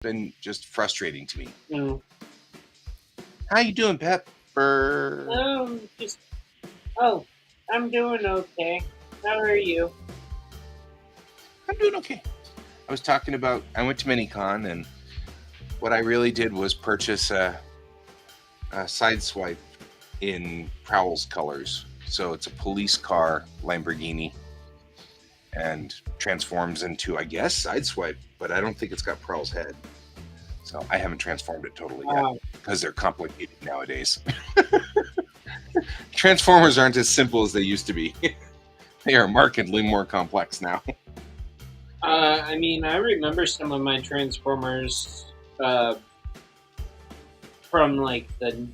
been just frustrating to me. Mm. How you doing, Pepper? Just I'm doing okay. How are you? I'm doing okay. I was talking about I went to MiniCon, and what I really did was purchase a sideswipe in Prowl's colors. So it's a police car Lamborghini and transforms into, I guess, sideswipe, but I don't think it's got Prowl's head. So I haven't transformed it totally yet Um, because they're complicated nowadays. Transformers aren't as simple as they used to be. They are markedly more complex now. I mean, I remember some of my Transformers from like the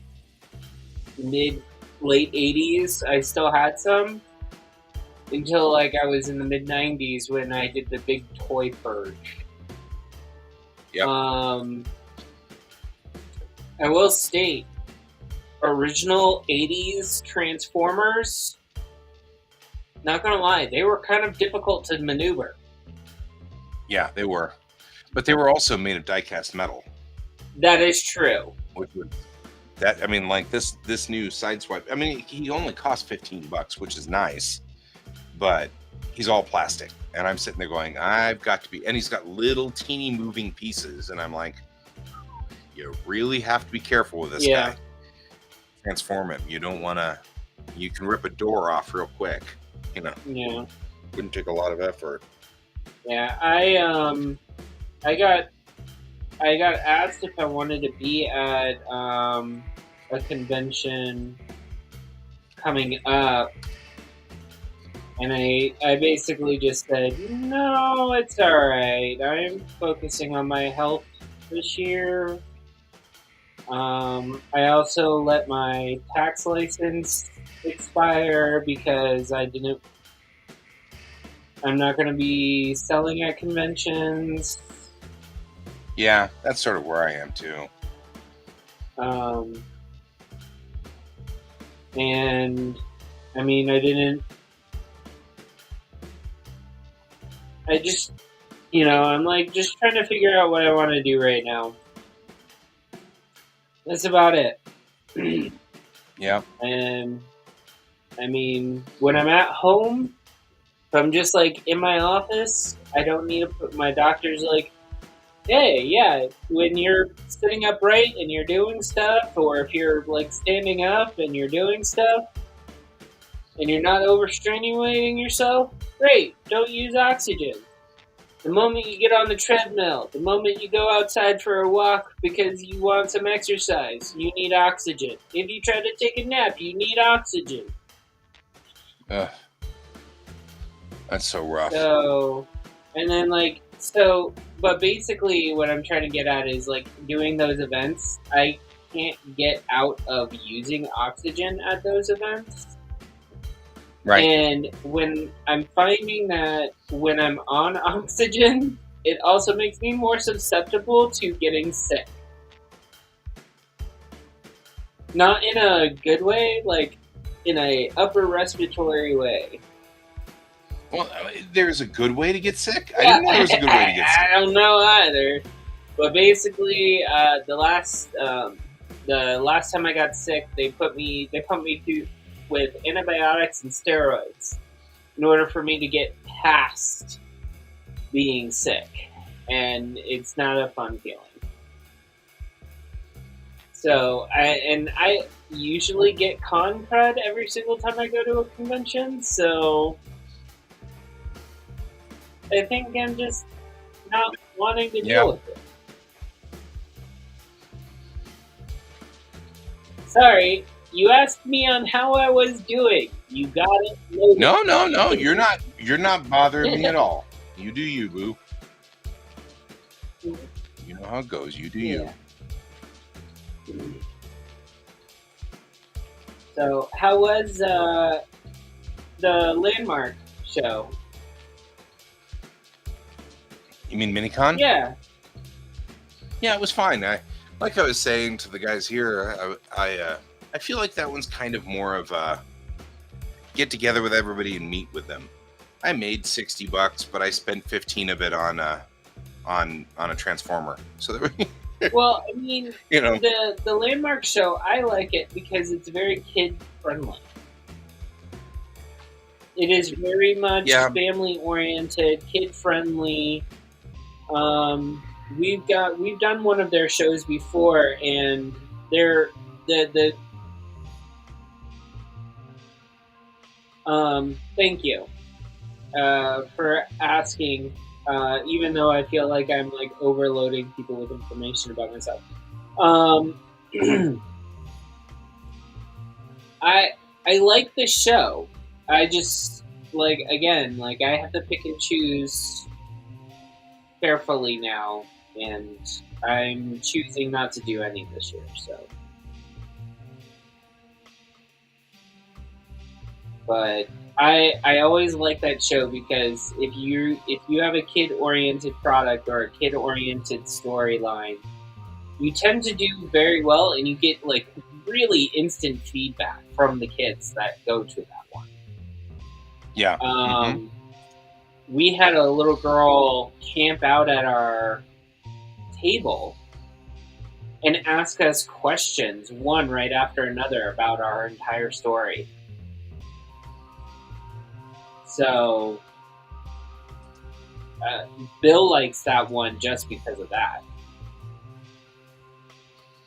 mid late '80s. I still had some until like I was in the mid '90s when I did the big toy purge. Yep. I will state, original '80s Transformers. Not gonna lie, they were kind of difficult to maneuver. Yeah, they were. But they were also made of die-cast metal. That is true. Which would that I mean, like this new sideswipe. I mean, he only cost $15, which is nice, but he's all plastic. And I'm sitting there going, I've got to be, and he's got little teeny moving pieces, and I'm like, you really have to be careful with this guy. Transform him. You don't want to. You can rip a door off real quick. You know. Yeah. Wouldn't take a lot of effort. Yeah. I got asked if I wanted to be at a convention coming up, and I basically just said, no, it's all right. I'm focusing on my health this year. I also let my tax license expire because I'm not going to be selling at conventions. Yeah, that's sort of where I am too. And I mean, I just, I'm like just trying to figure out what I want to do right now. That's about it. Yeah. And I mean, when I'm at home, if I'm just like in my office, I don't need to put my doctor's like, hey, yeah, when you're sitting upright and you're doing stuff, or if you're like standing up and you're doing stuff, and you're not overstimulating yourself, great, don't use oxygen. The moment you get on the treadmill, the moment you go outside for a walk because you want some exercise, you need oxygen. If you try to take a nap, you need oxygen. Ugh. That's so rough. So, and then but basically what I'm trying to get at is like doing those events, I can't get out of using oxygen at those events. Right. And when I'm finding that when I'm on oxygen, it also makes me more susceptible to getting sick. Not in a good way, like in a upper respiratory way. Well, there's a good way to get sick? I didn't know there was a good way to get sick. I don't know either. But basically, the last time I got sick, they pumped me through with antibiotics and steroids in order for me to get past being sick, and it's not a fun feeling. So I usually get con crud every single time I go to a convention, so I think I'm just not wanting to deal with it. Sorry, you asked me on how I was doing. You got it. No. You're not bothering me at all. You do you, boo. You know how it goes. You do you. So, how was the Landmark show? You mean MiniCon? Yeah. Yeah, it was fine. Like I was saying to the guys here, I feel like that one's kind of more of a get together with everybody and meet with them. I made $60, but I spent 15 of it on on a transformer. So that we, Well, I mean, you know, the Landmark show, I like it because it's very kid friendly. It is very much yeah, family oriented, kid friendly. We've done one of their shows before, and they're the thank you for asking. Even though I feel like I'm like overloading people with information about myself. Um, I I like the show. I just like again like I have to pick and choose carefully now, and I'm choosing not to do any this year. So, but I always like that show because if you have a kid oriented product or a kid oriented storyline, you tend to do very well, and you get like really instant feedback from the kids that go to that one. yeah. We had a little girl camp out at our table and ask us questions, one right after another, about our entire story. So, Bill likes that one just because of that.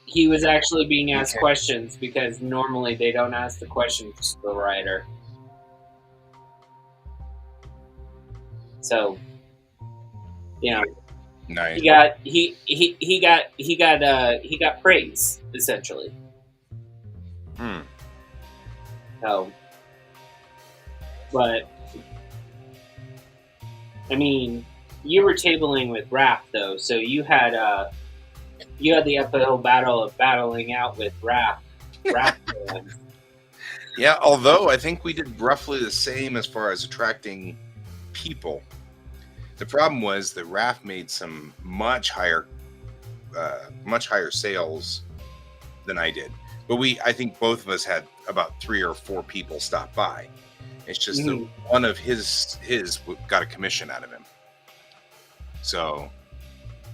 He was actually being asked Okay. questions because normally they don't ask the questions to the writer. So, you know, Nice. he got praise essentially. Hmm. So, but I mean, you were tabling with Raph though, so you had the uphill battle of battling out with Raph. Fans. Yeah, although I think we did roughly the same as far as attracting people. The problem was that Raph made some much higher sales than I did. But I think both of us had about 3 or 4 people stop by. It's just that one of his got a commission out of him. So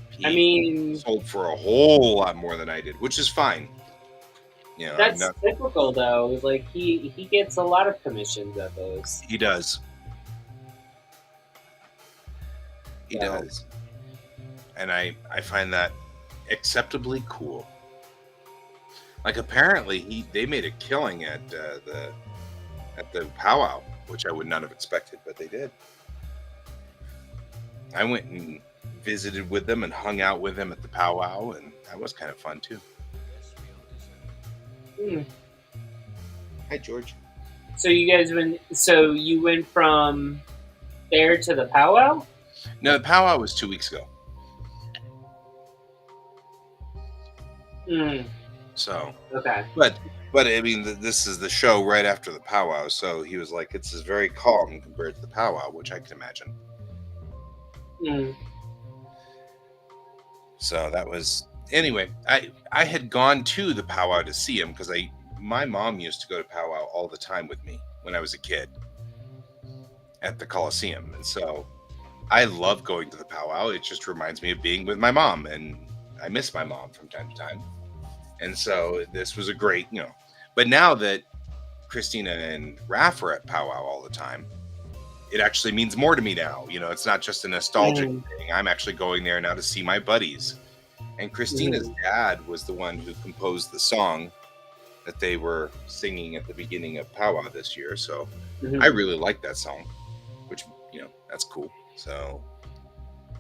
he sold for a whole lot more than I did, which is fine. You know, that's typical though. Like he gets a lot of commissions at those. He does. He does. And I find that acceptably cool. Like apparently they made a killing at the powwow, which I would not have expected, but they did. I went and visited with them and hung out with them at the powwow, and that was kind of fun too. Hi, George. So you went from there to the powwow? No, the powwow was 2 weeks ago. So okay, but I mean, this is the show right after the powwow, so he was like, "It's very calm compared to the powwow," which I can imagine. So that was anyway. I had gone to the powwow to see him because my mom used to go to powwow all the time with me when I was a kid at the Coliseum, and so I love going to the powwow. It just reminds me of being with my mom, and I miss my mom from time to time. And so this was a great, But now that Christina and Raph are at powwow all the time, it actually means more to me now. It's not just a nostalgic thing. I'm actually going there now to see my buddies. And Christina's dad was the one who composed the song that they were singing at the beginning of powwow this year. So I really like that song, which, that's cool. So,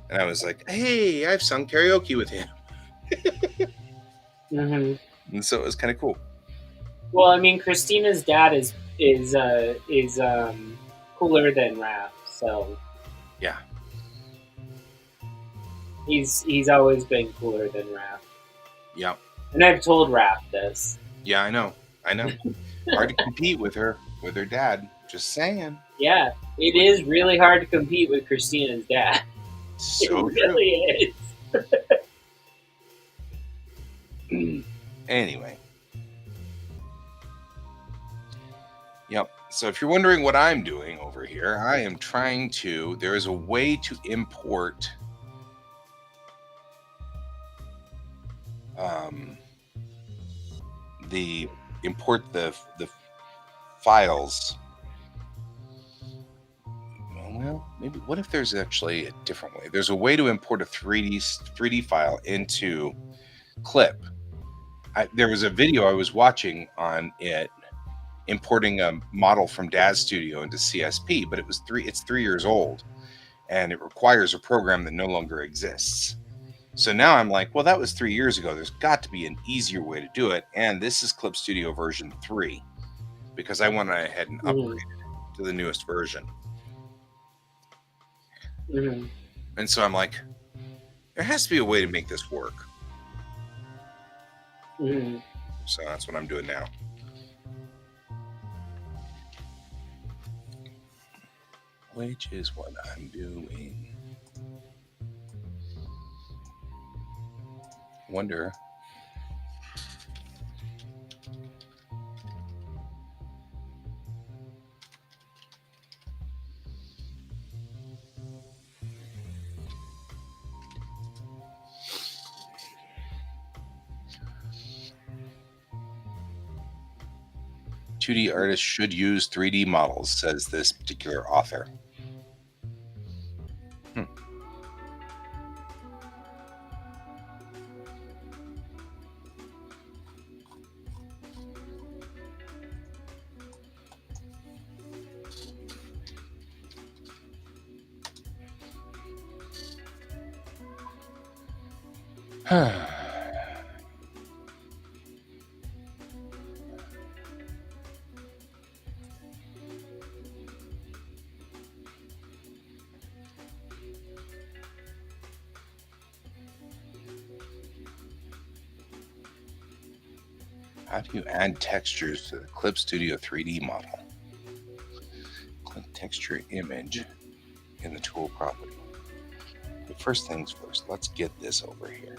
and I was like, hey, I've sung karaoke with him. And so it was kind of cool. Well, I mean, Christina's dad is cooler than Raph, so yeah, he's always been cooler than Raph. Yeah, and I've told Raph this. Yeah, I know. Hard to compete with her dad. Just saying. Yeah, it is really hard to compete with Christina's dad. So it really is. Anyway. Yep. So if you're wondering what I'm doing over here, I am trying to. There is a way to import um, the import the files. Well, maybe what if there's actually a different way? There's a way to import a 3D file into Clip. There was a video I was watching on it importing a model from Daz Studio into CSP, but it's 3 years old, and it requires a program that no longer exists. So now I'm like, well, that was 3 years ago. There's got to be an easier way to do it, and this is Clip Studio version 3 because I went ahead and upgraded to the newest version. Mm-hmm. And so I'm like, there has to be a way to make this work. Mm-hmm. So that's what I'm doing now. Which is what I'm doing. Wonder. "2D artists should use 3D models," says this particular author. How do you add textures to the Clip Studio 3D model? Click texture image in the tool property. But first things first, let's get this over here.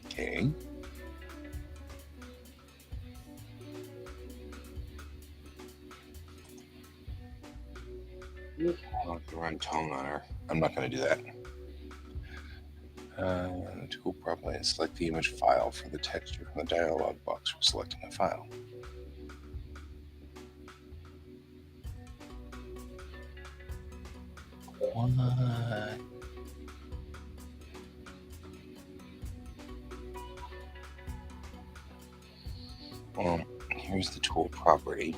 Okay. I'll have to run tone on her. I'm not going to do that. The tool properly and select the image file for the texture from the dialog box for selecting a file. What? Well, here's the tool property.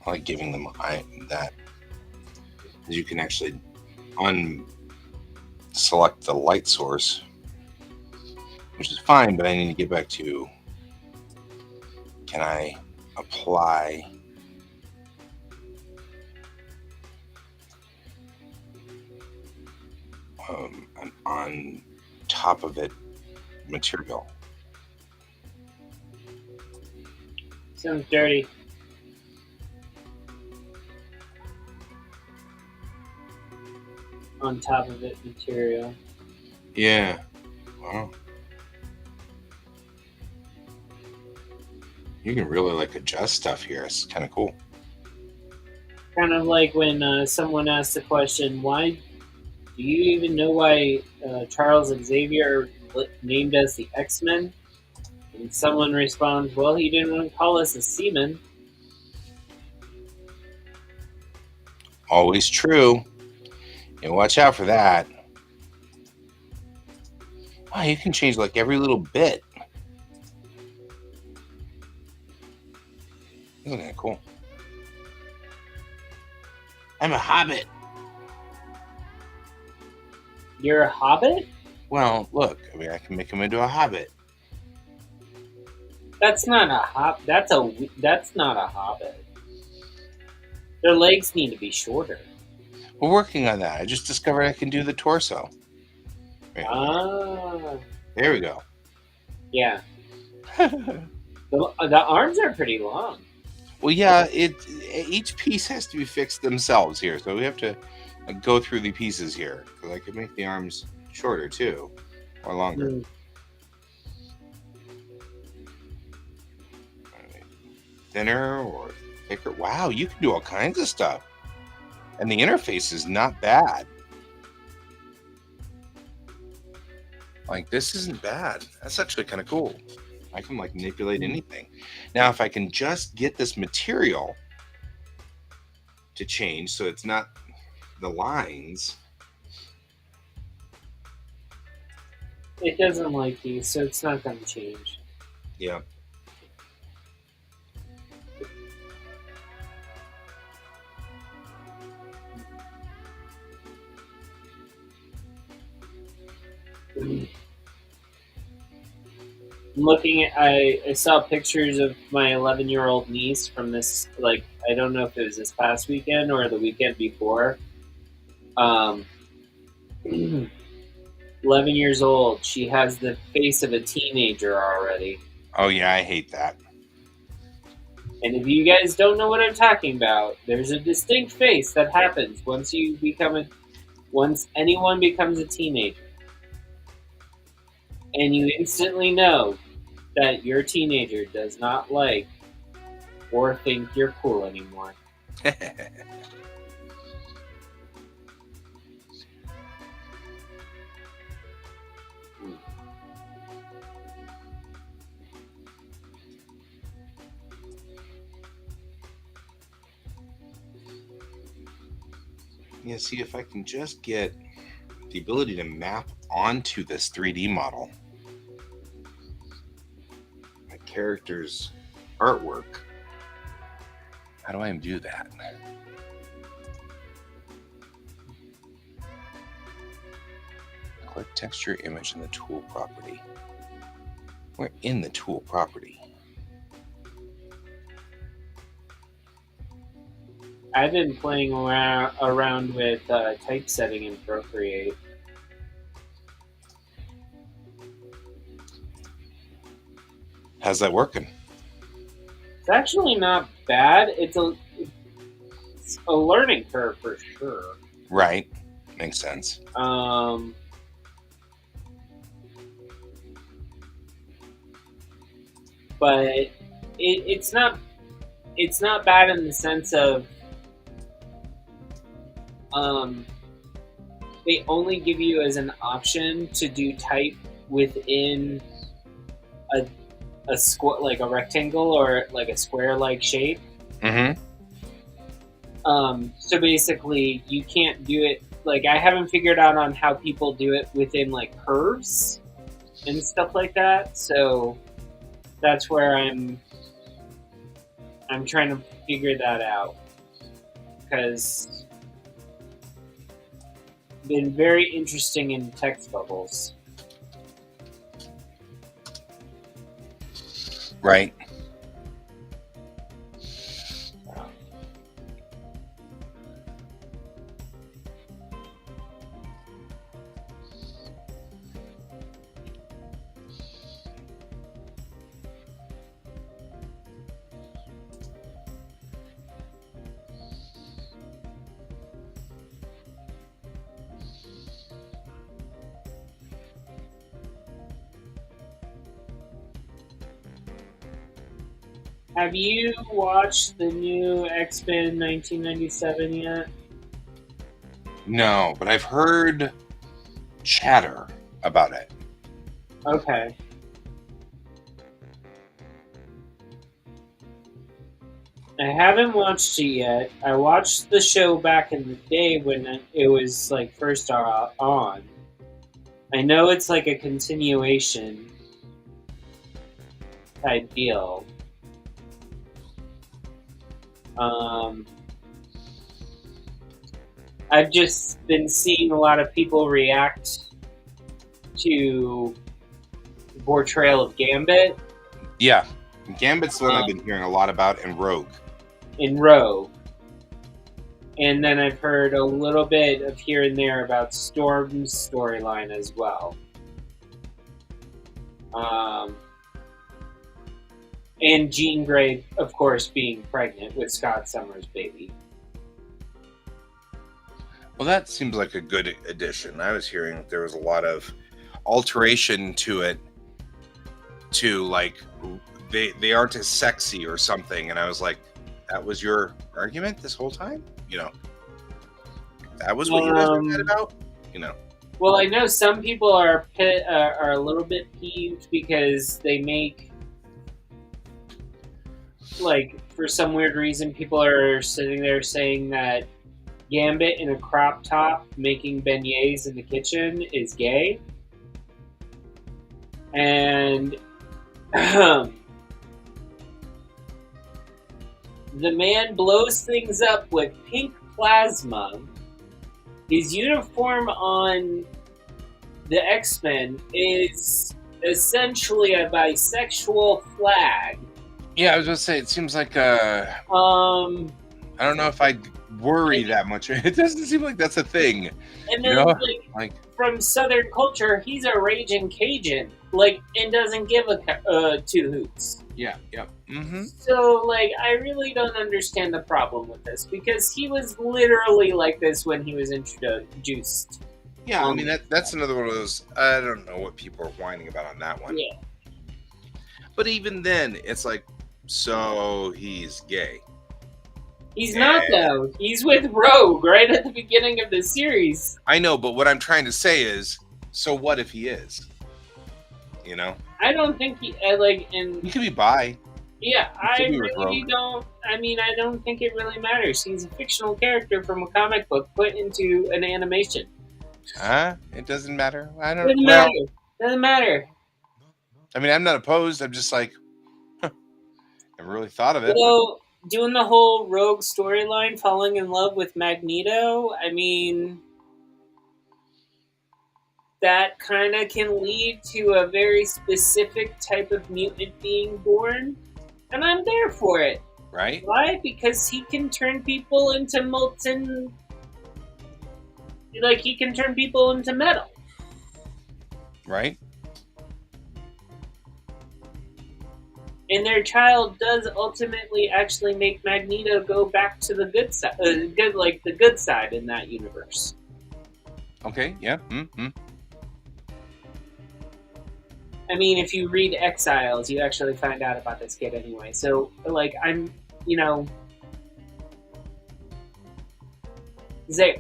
I like giving them that, as you can actually select the light source, which is fine, but I need to get back to, can I apply an on top of it material? Sounds dirty. On top of it material. Yeah. Wow. You can really like adjust stuff here. It's kind of cool. Kind of like when someone asks the question, why do you even know why Charles Xavier named as the X-Men? And someone responds, well, he didn't want to call us a seaman. Always true. And watch out for that. Wow, you can change like every little bit. Isn't that cool? I'm a hobbit. You're a hobbit? Well, look, I mean, I can make him into a hobbit. That's not a That's not a hobbit. Their legs need to be shorter. We're working on that. I just discovered I can do the torso. Right. Ah. There we go. Yeah. The arms are pretty long. Well, yeah, each piece has to be fixed themselves here, so we have to go through the pieces here because I can make the arms shorter too, or longer. Mm. Thinner or thicker. Wow, you can do all kinds of stuff. And the interface is not bad. Like, this isn't bad. That's actually kind of cool. I can like manipulate anything. Now, if I can just get this material to change so it's not the lines. It doesn't like these, so it's not going to change. Yeah. Looking at, I saw pictures of my 11-year-old niece from this, like, I don't know if it was this past weekend or the weekend before. 11 years old. She has the face of a teenager already. Oh yeah, I hate that. And if you guys don't know what I'm talking about, there's a distinct face that happens once anyone becomes a teenager. And you instantly know that your teenager does not like or think you're cool anymore. Yeah, see if I can just get the ability to map onto this 3D model my character's artwork. How do I do that? Click texture image in the tool property. We're in the tool property. I've been playing around with typesetting in Procreate. How's that working? It's actually not bad. It's a learning curve for sure. Right. Makes sense. But it's not bad in the sense of they only give you as an option to do type within a square, like a rectangle or like a square-like shape. Mm-hmm. So basically, you can't do it. Like, I haven't figured out on how people do it within like curves and stuff like that. So that's where I'm trying to figure that out, because it's been very interesting in text bubbles. Right. Have you watched the new X-Men 1997 yet? No, but I've heard chatter about it. Okay. I haven't watched it yet. I watched the show back in the day when it was like first on. I know it's like a continuation type deal. I've just been seeing a lot of people react to the portrayal of Gambit. Yeah. Gambit's the one I've been hearing a lot about, and Rogue. In Rogue. And then I've heard a little bit of here and there about Storm's storyline as well. And Jean Grey, of course, being pregnant with Scott Summers' baby. Well, that seems like a good addition. I was hearing that there was a lot of alteration to it, to like they aren't as sexy or something, and I was like, that was your argument this whole time? That was what you guys were mad about? Well, I know some people are a little bit peeved because they make, like, for some weird reason, people are sitting there saying that Gambit in a crop top making beignets in the kitchen is gay. And the man blows things up with pink plasma. His uniform on the X-Men is essentially a bisexual flag. Yeah, I was gonna say, it seems like I don't know if I'd worry that much. It doesn't seem like that's a thing. And then, like, from Southern culture, he's a raging Cajun, and doesn't give a two hoots. Yeah, yep. Mm-hmm. So, I really don't understand the problem with this, because he was literally like this when he was introduced. Yeah, I mean, that's another one of those, I don't know what people are whining about on that one. Yeah. But even then, it's like, so he's gay. He's not, though. He's with Rogue right at the beginning of the series. I know, but what I'm trying to say is, so what if he is? I don't think he, he could be bi. Yeah, I really don't. I mean, I don't think it really matters. He's a fictional character from a comic book put into an animation. It doesn't matter. I don't. Doesn't matter. I mean, I'm not opposed. I'm just like, never really thought of it. So, doing the whole Rogue storyline, falling in love with Magneto, I mean, that kind of can lead to a very specific type of mutant being born, and I'm there for it. Right? Why? Because he can turn people into molten... he can turn people into metal. Right? And their child does ultimately actually make Magneto go back to the good side, the good side in that universe. Okay, yeah. Mm-hmm. I mean, if you read Exiles, you actually find out about this kid anyway. So, I'm, there.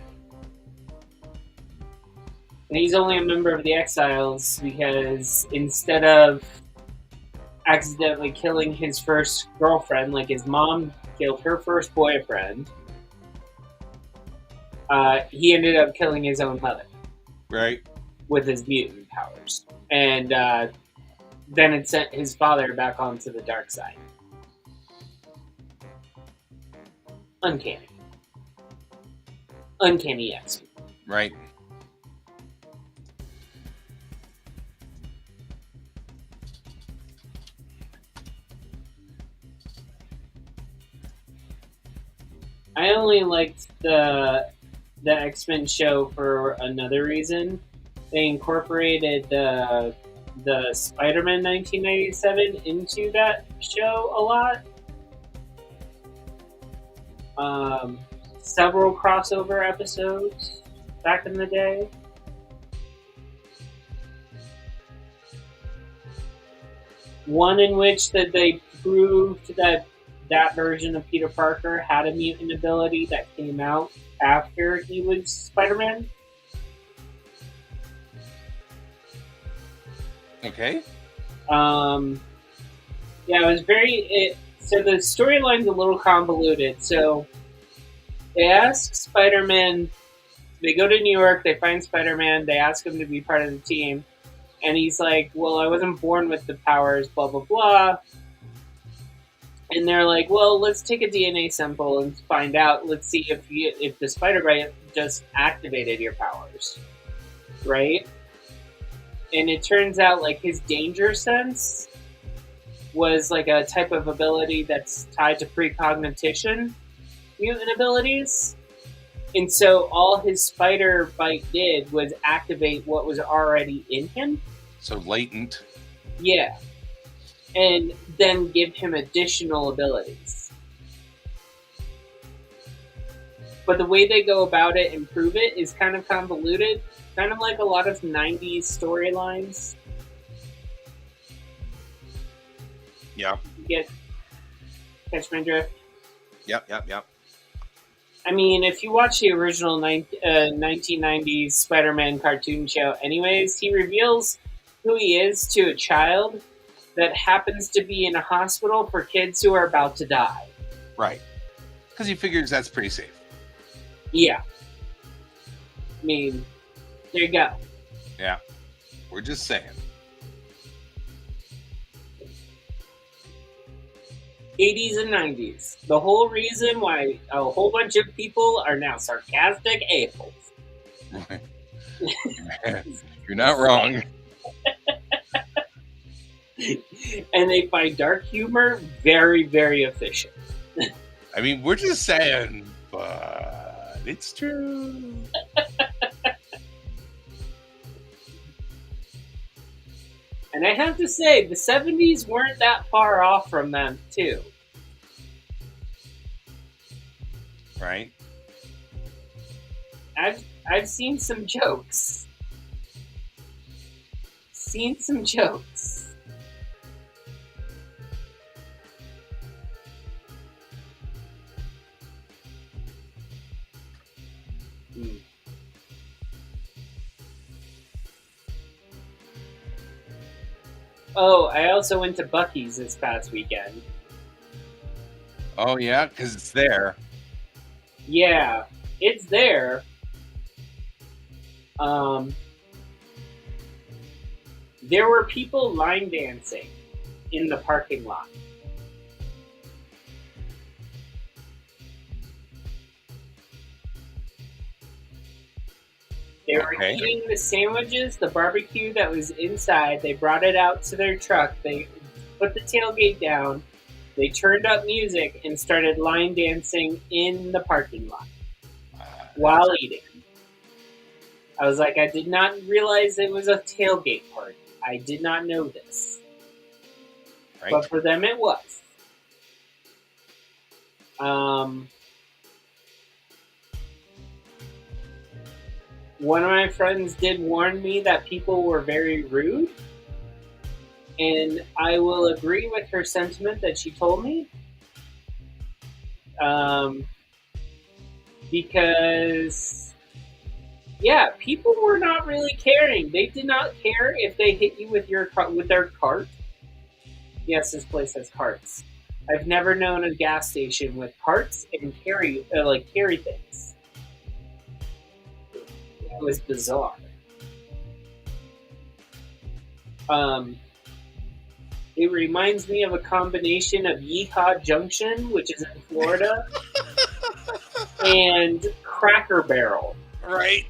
And he's only a member of the Exiles because instead of accidentally killing his first girlfriend, like his mom killed her first boyfriend, he ended up killing his own mother. Right. With his mutant powers. And then it sent his father back onto the dark side. Uncanny. Uncanny X. Right. I only liked the X-Men show for another reason. They incorporated the Spider-Man 1997 into that show a lot. Several crossover episodes back in the day. One in which that they proved that version of Peter Parker had a mutant ability that came out after he was Spider-Man. Okay. Yeah, it was so the storyline's a little convoluted. So they ask Spider-Man, they go to New York, they find Spider-Man, they ask him to be part of the team, and he's like, well, I wasn't born with the powers, blah, blah, blah. And they're like, well, let's take a DNA sample and find out. Let's see if the Spider-Bite just activated your powers, right? And it turns out, his danger sense was, a type of ability that's tied to precognition mutant abilities. And so all his Spider-Bite did was activate what was already in him. So latent. Yeah. And then give him additional abilities. but the way they go about it and prove it is kind of convoluted, kind of like a lot of 90s storylines. Yeah. Catch my drift? Yep. I mean, if you watch the original 1990s Spider-Man cartoon show, anyways, he reveals who he is to a child that happens to be in a hospital for kids who are about to die. Right. Because he figures that's pretty safe. Yeah. I mean, there you go. Yeah. We're just saying. 80s and 90s. The whole reason why a whole bunch of people are now sarcastic a-holes. You're not wrong. And they find dark humor very, very efficient. I mean, we're just saying, but it's true. And I have to say, the 70s weren't that far off from them, too. Right? I've seen some jokes. Mm. Oh, I also went to Buc-ee's this past weekend. Oh, yeah? Because it's there. Yeah, it's there. There were people line dancing in the parking lot. They were Okay. eating the sandwiches, the barbecue that was inside. They brought it out to their truck. They put the tailgate down. They turned up music and started line dancing in the parking lot while eating. I was like, I did not realize it was a tailgate party. I did not know this. Right. But for them, it was. One of my friends did warn me that people were very rude. And I will agree with her sentiment that she told me. Because, yeah, people were not really caring. They did not care if they hit you with their cart. Yes, this place has carts. I've never known a gas station with carts and carry things. It was bizarre. It reminds me of a combination of Yeehaw Junction, which is in Florida, and Cracker Barrel. Right.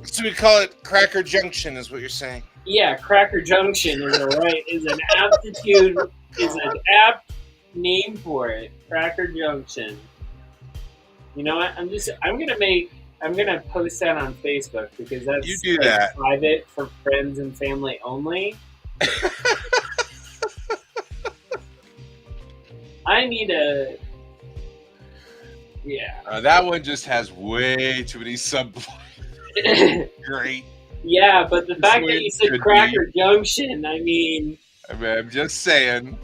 So we call it Cracker Junction, is what you're saying. Yeah, Cracker Junction is an apt name for it. Cracker Junction. You know what? I'm gonna post that on Facebook because that's You do that. Private for friends and family only. I need a. Yeah. That one just has way too many subplots. Great. Yeah, but the fact that you said Cracker Junction, I mean, I'm just saying.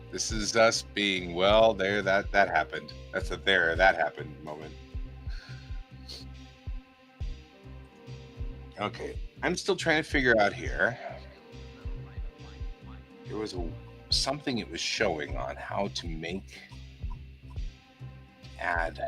This is us being, well, there, that happened. That's a there, that happened moment. Okay, I'm still trying to figure out here. There was something it was showing on how to make ad.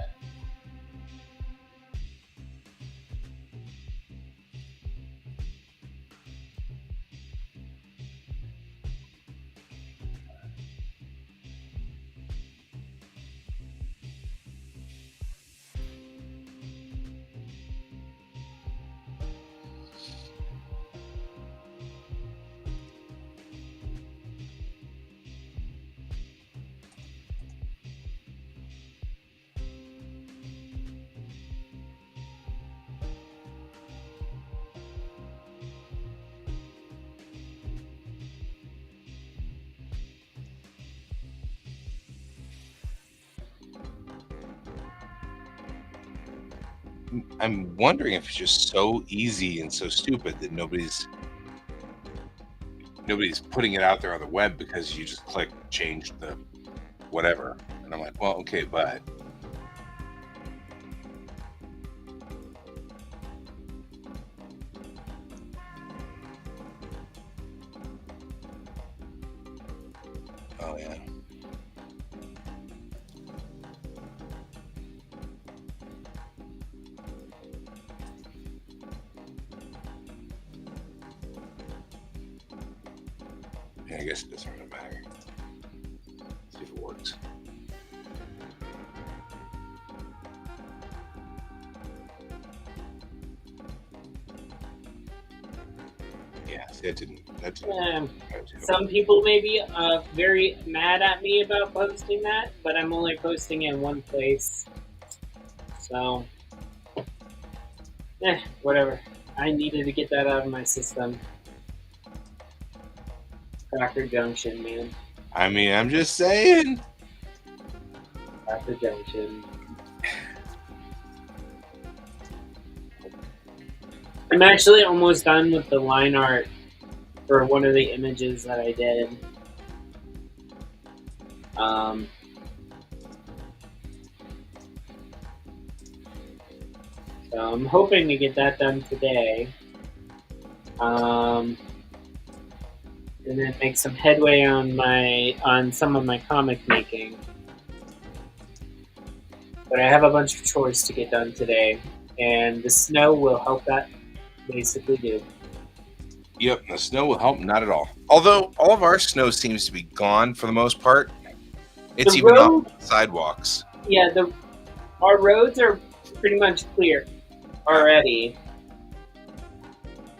I'm wondering if it's just so easy and so stupid that nobody's putting it out there on the web, because you just click change the whatever, and I'm like, well, okay, but oh yeah. Yeah, I guess it doesn't really matter. See if it works. Yeah, see, that didn't. Some people may be very mad at me about posting that, but I'm only posting in one place. So, whatever. I needed to get that out of my system. Cracker Junction, man. I mean, I'm just saying. Cracker Junction. I'm actually almost done with the line art for one of the images that I did. So I'm hoping to get that done today. And then make some headway on some of my comic making. But I have a bunch of chores to get done today, and the snow will help that basically do. Yep, the snow will help not at all. Although all of our snow seems to be gone for the most part. It's The even road- off the sidewalks. Yeah, our roads are pretty much clear already.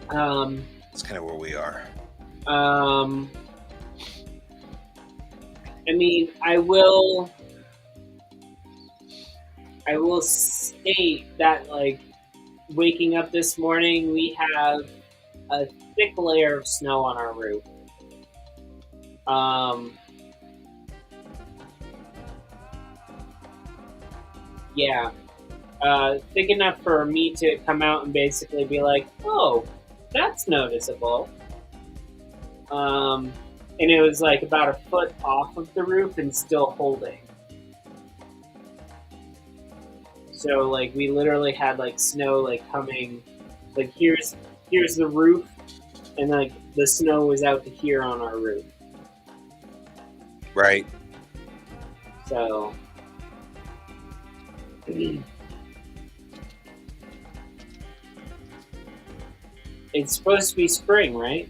That's kind of where we are. I mean, I will state that, like, waking up this morning, we have a thick layer of snow on our roof. Yeah. Thick enough for me to come out and basically be like, oh, that's noticeable. And it was like about a foot off of the roof and still holding. So like we literally had like snow like coming, like here's the roof, and like the snow was out to here on our roof. Right. So it's supposed to be spring, right?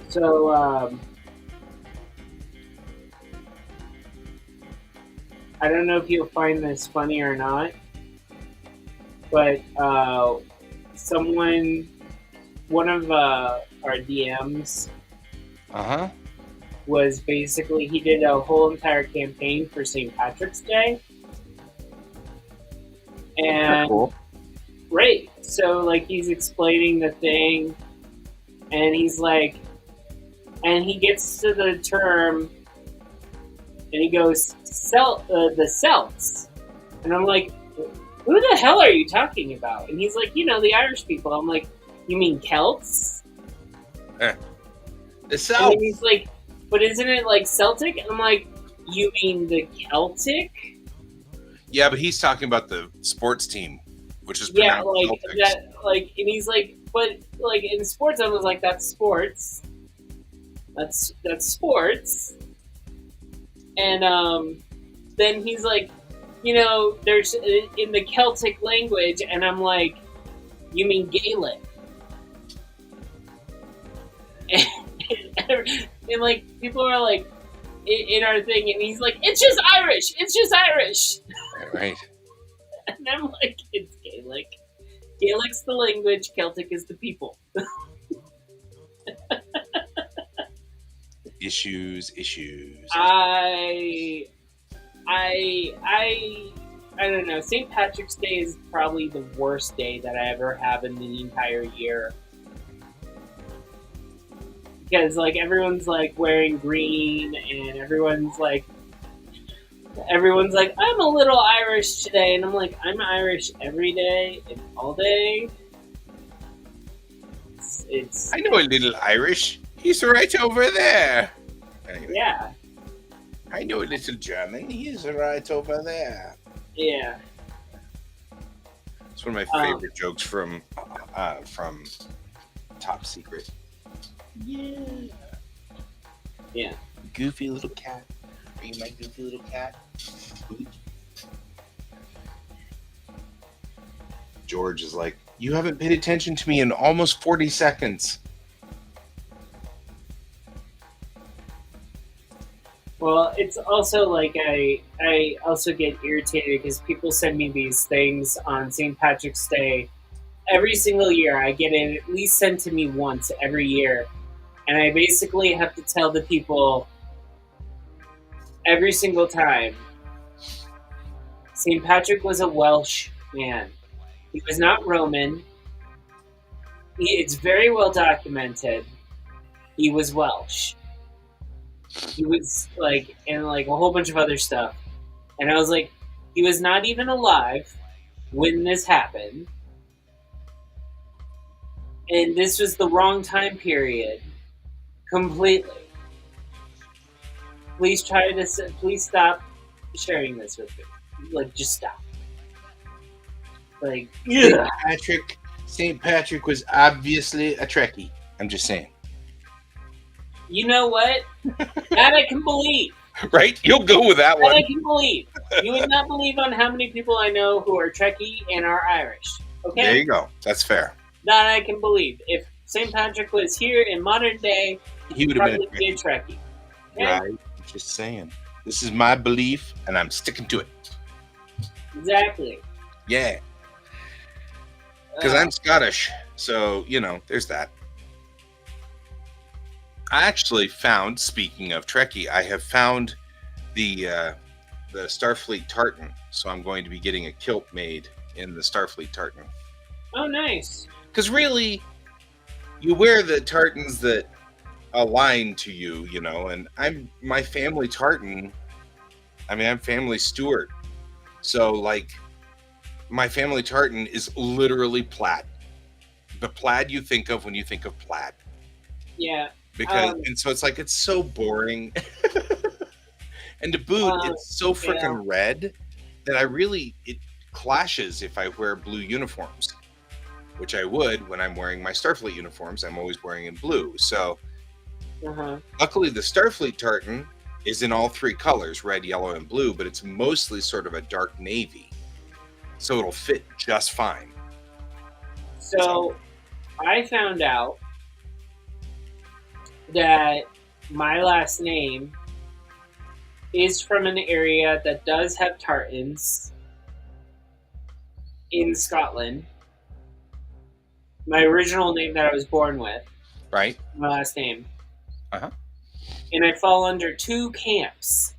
So, I don't know if you'll find this funny or not, but one of our DMs was basically, he did a whole entire campaign for St. Patrick's Day. And, cool. Right, so like he's explaining the thing, and he's like, and he gets to the term, and he goes, the Celts. And I'm like, who the hell are you talking about? And he's like, the Irish people. I'm like, you mean Celts? The And South. then he's like, but isn't it like Celtic? And I'm like, you mean the Celtic? Yeah, but he's talking about the sports team, which is Yeah, pronounced like Celtics. that, like, and he's like, but like in sports, I was like, that's sports. That's sports. And then he's like, there's in the Celtic language, and I'm like, you mean Gaelic? And like people are like in our thing, and he's like, it's just Irish. It's just Irish. Right. And I'm like, it's Gaelic. Gaelic's the language. Celtic is the people. Issues. I don't know. St. Patrick's Day is probably the worst day that I ever have in the entire year. Because like everyone's like wearing green and everyone's like I'm a little Irish today, and I'm like, I'm Irish every day and all day. It's I know a little Irish. He's right over there. Anyway, yeah. I know a little German. He's right over there. Yeah. It's one of my favorite jokes from Top Secret. Yeah. Goofy little cat. Are you my goofy little cat? George is like, you haven't paid attention to me in almost 40 seconds. Well, it's also like I also get irritated because people send me these things on St. Patrick's Day. Every single year, I get it at least sent to me once every year. And I basically have to tell the people every single time, St. Patrick was a Welsh man. He was not Roman. It's very well documented. He was Welsh. He was like, and like a whole bunch of other stuff. And I was like, he was not even alive when this happened. And this was the wrong time period. Completely. Please stop sharing this with me. Like, just stop. Like, yeah. St. Patrick was obviously a Trekkie. I'm just saying. You know what? That I can believe. Right? You'll go with that one. That I can believe. You would not believe on how many people I know who are Trekkie and are Irish. Okay? There you go. That's fair. That I can believe. If St. Patrick was here in modern day, he would have been a Trekkie. Okay? Right? Just saying. This is my belief, and I'm sticking to it. Exactly. Yeah. Because I'm Scottish, so, there's that. I actually found, speaking of Trekkie, I have found the Starfleet tartan, so I'm going to be getting a kilt made in the Starfleet tartan. Oh, nice. Because really, you wear the tartans that align to you, and my family tartan, I'm family Stewart. So, like, my family tartan is literally plaid. The plaid you think of when you think of plaid. Yeah. Because, and so it's like, it's so boring. And to boot, it's so freaking red that it clashes if I wear blue uniforms. Which I would when I'm wearing my Starfleet uniforms. I'm always wearing in blue. So, luckily the Starfleet tartan is in all three colors, red, yellow, and blue, but it's mostly sort of a dark navy. So it'll fit just fine. So I found out that my last name is from an area that does have tartans in Scotland. My original name that I was born with. Right. My last name. Uh-huh. And I fall under two camps.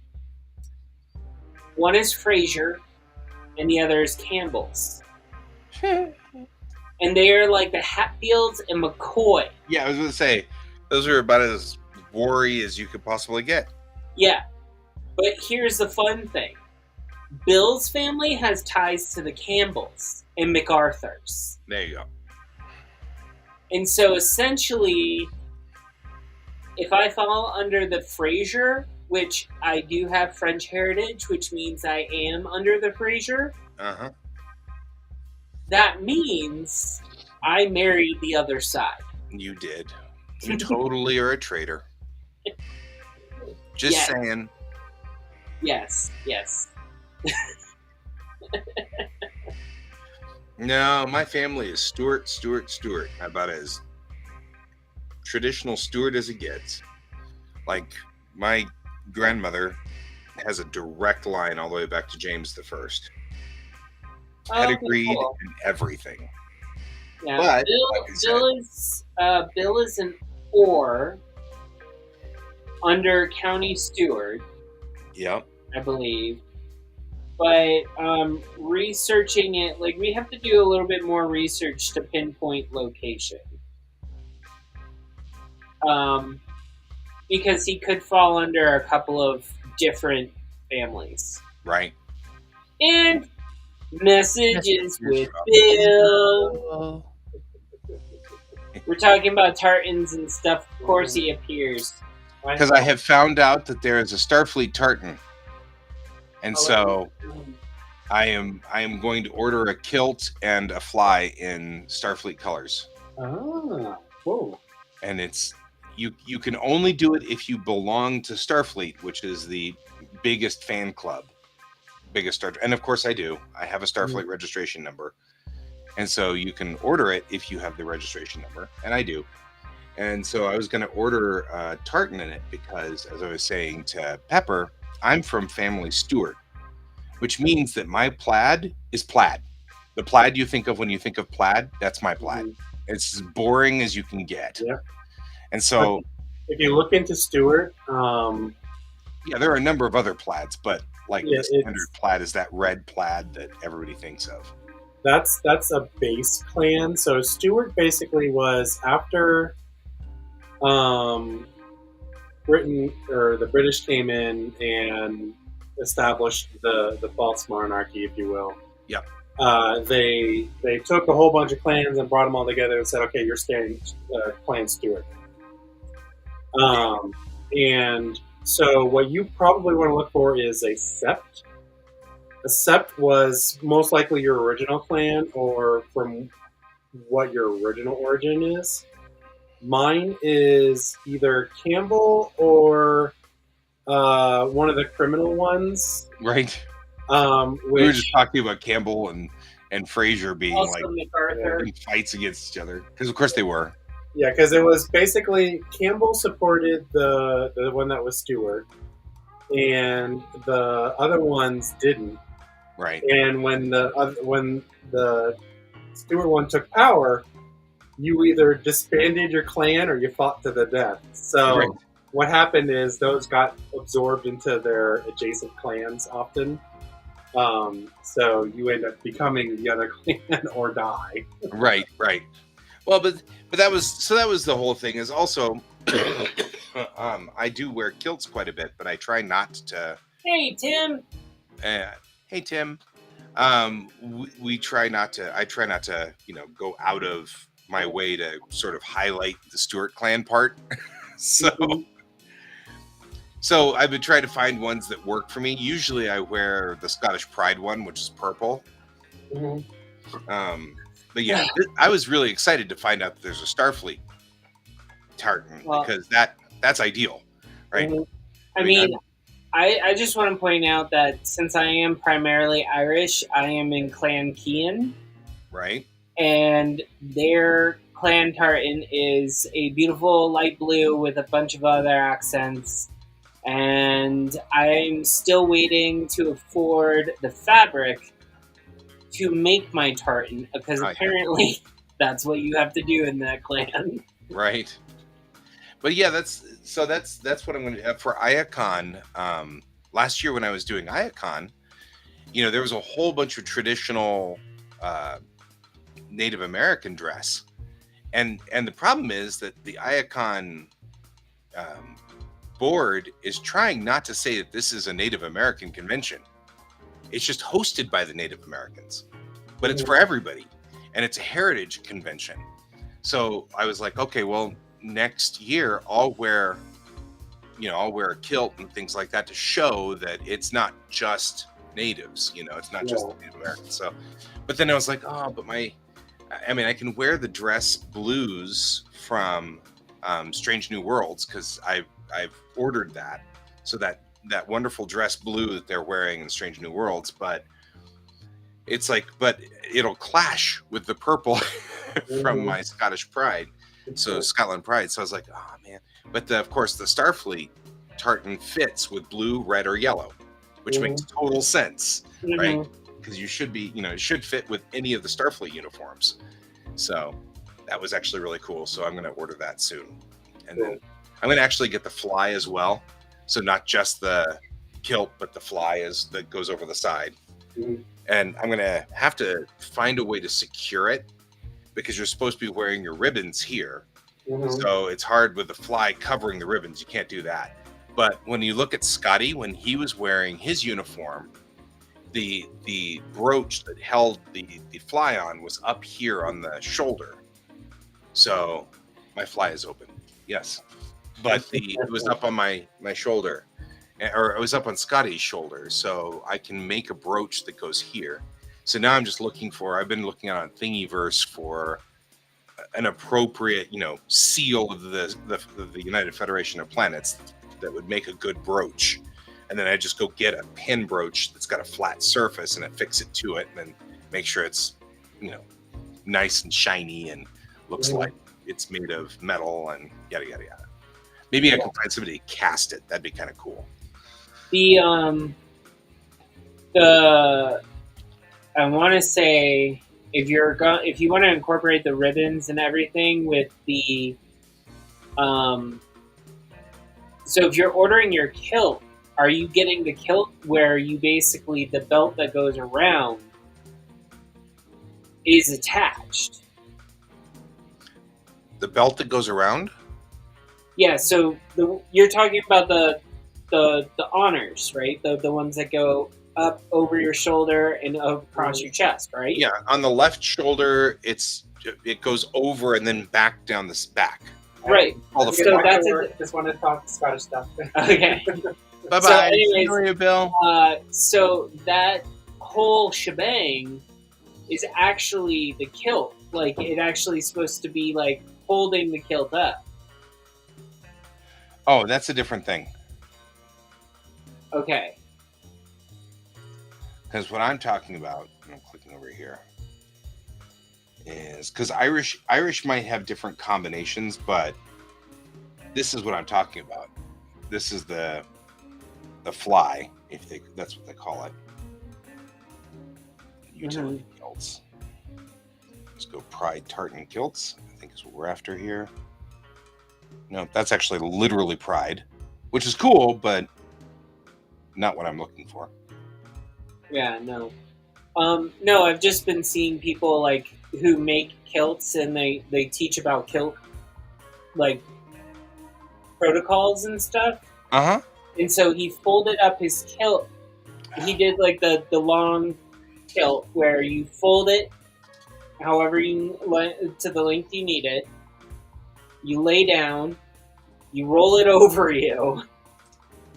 One is Fraser, and the other is Campbell's. And they are like the Hatfields and McCoy. Yeah, I was going to say, those are about as wary as you could possibly get. Yeah. But here's the fun thing. Bill's family has ties to the Campbells and MacArthur's. There you go. And so essentially, if I fall under the Fraser, which I do have French heritage, which means I am under the Fraser, that means I married the other side. You did. You totally are a traitor. Just saying. Yes. No, my family is Stewart. About as traditional Stewart as it gets. Like, my grandmother has a direct line all the way back to James the First. Pedigreed and everything. Yeah, but Bill is an Orr, under county steward, Yep. I believe. But researching it, like we have to do a little bit more research to pinpoint location. Because he could fall under a couple of different families. Right. And messages with Bill. We're talking about tartans and stuff. Of course, he appears. Because I have found out that there is a Starfleet tartan, and so I am going to order a kilt and a fly in Starfleet colors. Ah, whoa! And it's you can only do it if you belong to Starfleet, which is the biggest fan club, biggest Star. And of course, I do. I have a Starfleet registration number, and so you can order it if you have the registration number, and I do. And so I was going to order tartan in it because, as I was saying to Pepper, I'm from family Stewart, which means that my plaid is plaid. The plaid you think of when you think of plaid, that's my plaid. It's as boring as you can get. Yeah. And so, if you look into Stewart, yeah, there are a number of other plaids, but like the standard plaid is that red plaid that everybody thinks of. That's a base clan. So Stewart basically was after Britain or the British came in and established the false monarchy, if you will. Yep. They took a whole bunch of clans and brought them all together and said, okay, you're staying Clan Stewart. And so what you probably want to look for is a sept. A sept was most likely your original clan or from what your original origin is. Mine is either Campbell or one of the criminal ones. Right. Which, we were just talking about Campbell and Fraser being also like MacArthur. in fights against each other, because of course they were. Yeah, because it was basically Campbell supported the one that was Stewart, and the other ones didn't. Right. And when the Stewart one took power, you either disbanded your clan or you fought to the death. So Right. what happened is those got absorbed into their adjacent clans often. So you end up becoming the other clan or die. Right. Well, but that was the whole thing. Is also, I do wear kilts quite a bit, but I try not to. Hey, Tim. Hey, Tim. We try not to. I try not to, go out of my way to sort of highlight the Stewart clan part. So I've been trying to find ones that work for me. Usually I wear the Scottish Pride one, which is purple. Mm-hmm. But yeah, I was really excited to find out that there's a Starfleet tartan, because that's ideal, right? Mm-hmm. I just want to point out that since I am primarily Irish, I am in Clan Cian. Right. And their clan tartan is a beautiful light blue with a bunch of other accents. And I'm still waiting to afford the fabric to make my tartan, because apparently that's what you have to do in that clan. Right. But yeah, that's what I'm going to have for Iacon. Last year when I was doing Iacon, there was a whole bunch of traditional Native American dress, and the problem is that the Iacon board is trying not to say that this is a Native American convention. It's just hosted by the Native Americans, but it's for everybody, and it's a heritage convention. So I was like, okay, well, next year I'll wear a kilt and things like that to show that it's not just natives, it's not just Native Americans. So, but then I was like, oh, but I can wear the dress blues from Strange New Worlds, because I've ordered that. So that wonderful dress blue that they're wearing in Strange New Worlds, but it's like, but it'll clash with the purple from my Scottish Pride. So Scotland Pride. So I was like, oh man. But of course the Starfleet tartan fits with blue, red, or yellow, which makes total sense, right? Because you should be, it should fit with any of the Starfleet uniforms. So that was actually really cool. So I'm going to order that soon. And then I'm going to actually get the fly as well. So not just the kilt, but the fly that goes over the side. Mhm. And I'm going to have to find a way to secure it because you're supposed to be wearing your ribbons here. Mhm. So it's hard with the fly covering the ribbons. You can't do that. But when you look at Scotty, when he was wearing his uniform, the brooch that held the fly on was up here on the shoulder. So my fly is open. Yes. But it was up on my shoulder, or it was up on Scotty's shoulder. So I can make a brooch that goes here. So now I'm just I've been looking on Thingiverse for an appropriate, seal of the United Federation of Planets that would make a good brooch. And then I just go get a pin brooch that's got a flat surface and I fix it to it and then make sure it's, nice and shiny and looks like it's made of metal and yada, yada, yada. Maybe I can find somebody to cast it. That'd be kind of cool. I want to say if you want to incorporate the ribbons and everything with the so if you're ordering your kilt, are you getting the kilt where you basically the belt that goes around is attached? The belt that goes around? Yeah, so you're talking about the honors, right? The ones that go up over your shoulder and across your chest, right? Yeah, on the left shoulder, it goes over and then back down this back. Right. All the So fly. that's Just want to talk Scottish stuff. okay. Bye-bye. So anyways, How are you, Bill? So that whole shebang is actually the kilt. Like, it actually is supposed to be, like, holding the kilt up. Oh, that's a different thing. Okay. Because what I'm talking about, and I'm clicking over here, is because Irish might have different combinations, but this is what I'm talking about. This is the fly, that's what they call it. Utility kilts. Let's go Pride Tartan kilts, I think is what we're after here. No, that's actually literally Pride, which is cool, but not what I'm looking for. Yeah, no. No, I've just been seeing people, like, who make kilts and they teach about kilt, like, protocols and stuff. Uh-huh. And so he folded up his kilt. He did, like, the long kilt where you fold it however to the length you need it. You lay down. You roll it over you.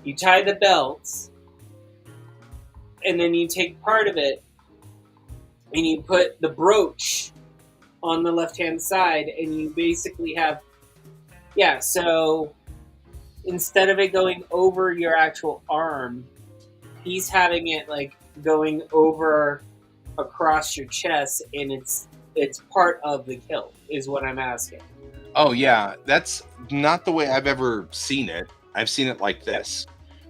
You tie the belts. And then you take part of it and you put the brooch on the left-hand side and you basically have... Yeah, so instead of it going over your actual arm, he's having it, like, going over across your chest, and it's part of the kilt, is what I'm asking. Oh, yeah. That's not the way I've ever seen it. I've seen it like this,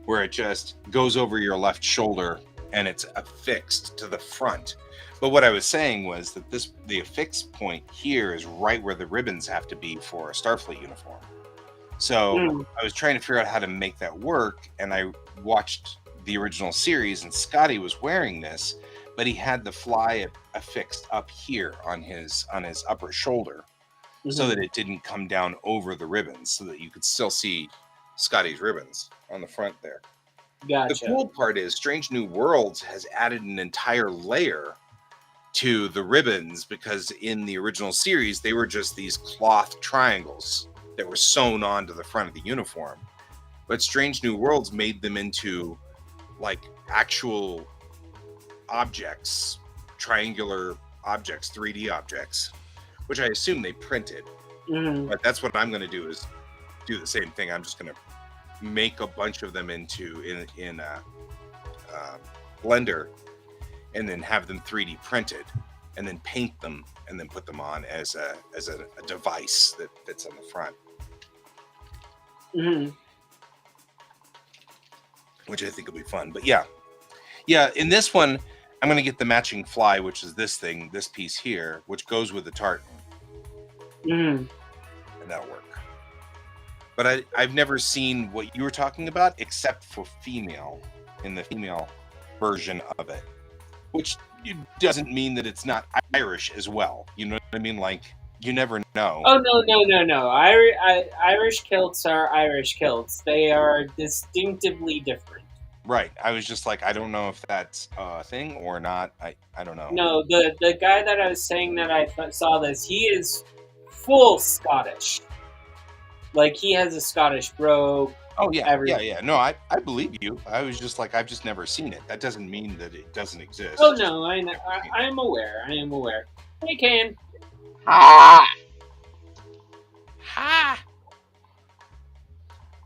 where it just goes over your left shoulder and it's affixed to the front. But what I was saying was that the affixed point here is right where the ribbons have to be for a Starfleet uniform. So I was trying to figure out how to make that work, and I watched the original series, and Scotty was wearing this, but he had the fly affixed up here on his upper shoulder, so that it didn't come down over the ribbons, so that you could still see Scotty's ribbons on the front there. Gotcha. The cool part is Strange New Worlds has added an entire layer to the ribbons, because in the original series, they were just these cloth triangles that were sewn onto the front of the uniform. But Strange New Worlds made them into, like, actual objects, triangular objects, 3D objects, which I assume they printed. But that's what I'm going to do, is do the same thing. I'm just going to make a bunch of them in Blender, and then have them 3D printed, and then paint them, and then put them on as a device that fits on the front. Which I think will be fun. But yeah, in this one, I'm going to get the matching fly, which is this piece here, which goes with the tartan. And that'll work. But I've never seen what you were talking about except for female, in the female version of it, which doesn't mean that it's not Irish as well. You know what I mean? Like, you never know. Oh no! Irish kilts are Irish kilts. They are distinctively different. Right. I was just like, I don't know if that's a thing or not. I don't know. No, the guy that I was saying that I saw this, he is full Scottish. Like, he has a Scottish brogue. Oh yeah, everything. yeah. No, I believe you. I was just like, I've just never seen it. That doesn't mean that it doesn't exist. Oh no, I am aware. I am aware. Hey, Kane. Ah, Ha!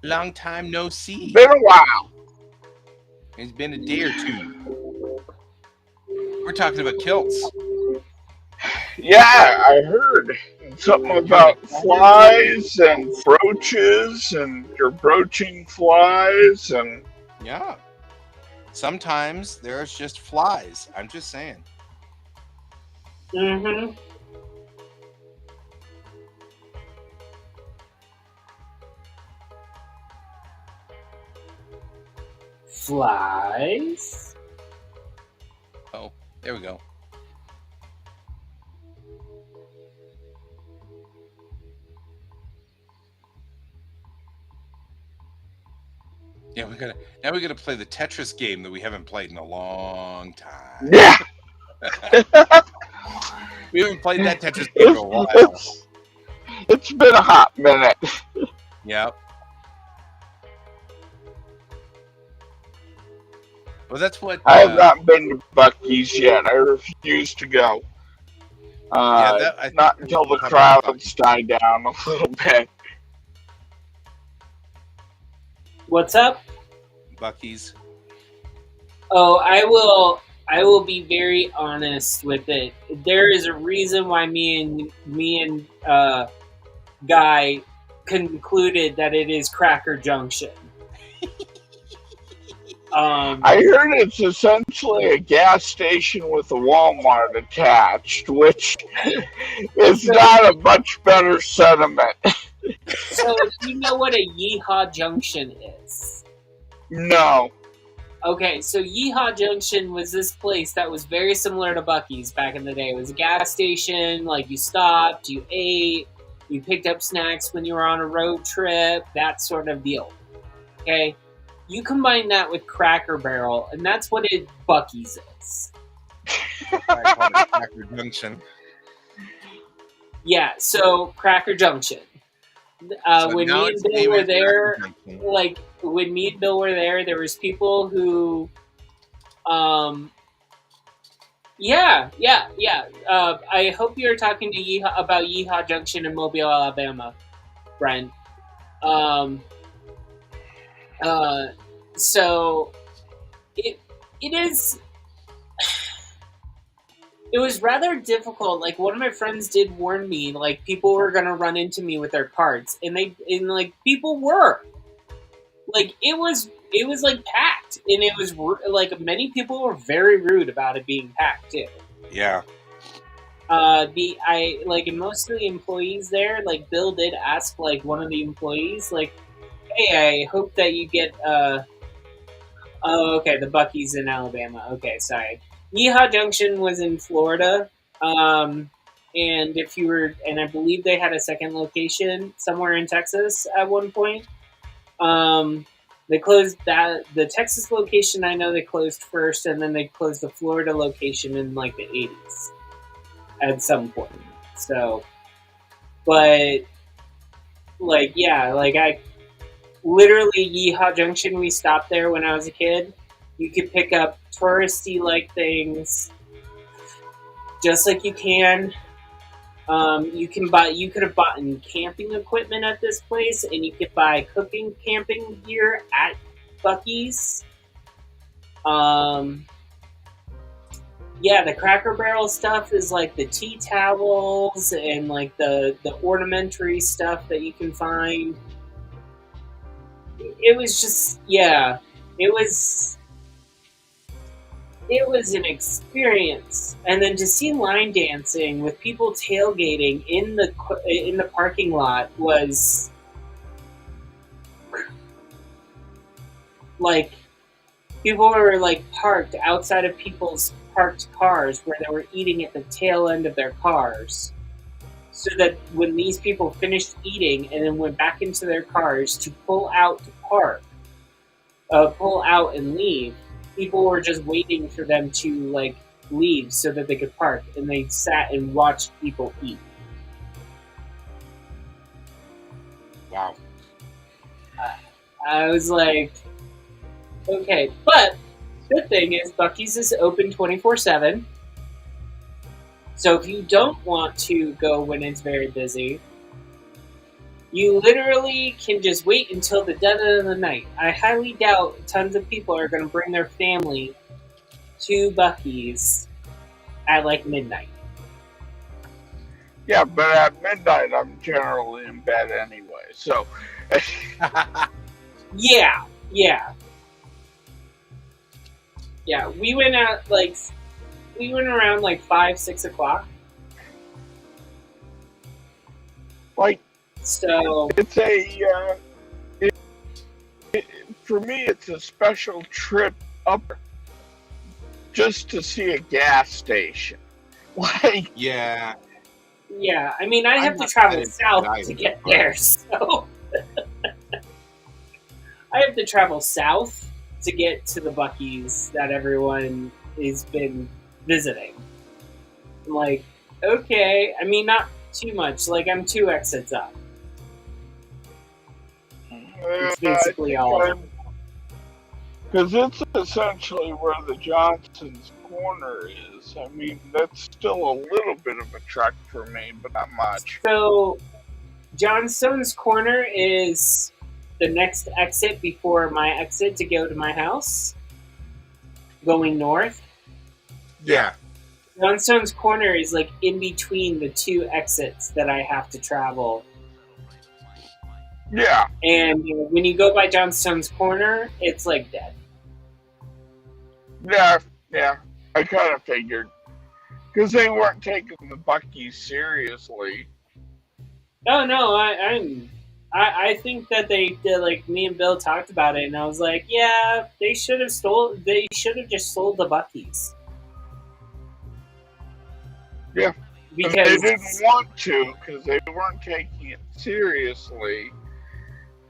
Long time no see. been a while. It's been a day or two. We're talking about kilts. Yeah, I heard something about flies and brooches, and you're broaching flies, and Yeah. Sometimes there's just flies. I'm just saying. Mm-hmm. Flies. Oh, there we go. Yeah, we gotta play the Tetris game that we haven't played in a long time. yeah, We haven't played that Tetris game in a while. it's been a hot minute. Yep. Well, that's what. I have not been to Buc-ee's yet. I refuse to go. Not until the crowds die down a little bit. What's up? Buc-ee's. Oh, I will be very honest with it. There is a reason why me and Guy concluded that it is Cracker Junction. I heard it's essentially a gas station with a Walmart attached, which is not a much better sentiment. So, do you know what a Yeehaw Junction is? No. Okay, so Yeehaw Junction was this place that was very similar to Buc-ee's back in the day. It was a gas station, like you stopped, you ate, you picked up snacks when you were on a road trip, that sort of deal. Okay? You combine that with Cracker Barrel, and that's what Buc-ee's is. I call it Cracker Junction. Yeah, so Cracker Junction. So when now me and it's Bill named were Cracker there, Junction. like when me and Bill were there was people who, yeah. I hope you're talking to about Yeehaw Junction in Mobile, Alabama, Brent. So it is. It was rather difficult. Like, one of my friends did warn me, like, people were gonna run into me with their carts, and people were. Like, it was like packed, and it was like many people were very rude about it being packed too. Yeah. And most of the employees there, like, Bill did ask, like, one of the employees, like, hey, I hope that you get oh, okay, the Buc-ee's in Alabama. Okay, sorry. Yeehaw Junction was in Florida, and I believe they had a second location somewhere in Texas at one point. They closed the Texas location. I know they closed first, and then they closed the Florida location in like the 80s at some point. So, but like, yeah, like I literally Yeehaw Junction. We stopped there when I was a kid. You could pick up touristy like things, just like you can. You could have bought camping equipment at this place, and you could buy cooking camping gear at Buc-ee's. Yeah, the Cracker Barrel stuff is like the tea towels and like the ornamentary stuff that you can find. It was just, yeah, it was an experience. And then to see line dancing with people tailgating in the parking lot was like people were like parked outside of people's parked cars where they were eating at the tail end of their cars, so that when these people finished eating and then went back into their cars to pull out to park, pull out and leave, people were just waiting for them to like leave so that they could park, and they sat and watched people eat. Wow. I was like, okay, but good thing is Buc-ee's is open 24/7. So if you don't want to go when it's very busy, you literally can just wait until the dead of the night. I highly doubt tons of people are going to bring their family to Buc-ee's at like midnight. Yeah, but at midnight I'm generally in bed anyway. So Yeah. We went around like 5-6 o'clock. like So it's for me it's a special trip up just to see a gas station. Like Yeah. yeah, I mean I have to travel south to get there, so I have to travel south to get to the Buc-ee's that everyone has been visiting. I'm like, okay, I mean not too much. Like I'm 2 exits up. It's basically all. Because it's essentially where the Johnson's Corner is. I mean, that's still a little bit of a trek for me, but not much. So, Johnstone's Corner is the next exit before my exit to go to my house, going north. Yeah. Johnstone's Corner is like in between the 2 exits that I have to travel. Yeah. And when you go by Johnstone's Corner, it's like dead. Yeah. I kind of figured. Because they weren't taking the Buc-ee's seriously. Oh no, I think that they did, like me and Bill talked about it, and I was like, yeah, they should have just sold the Buc-ee's. Yeah. Because and they didn't want to because they weren't taking it seriously.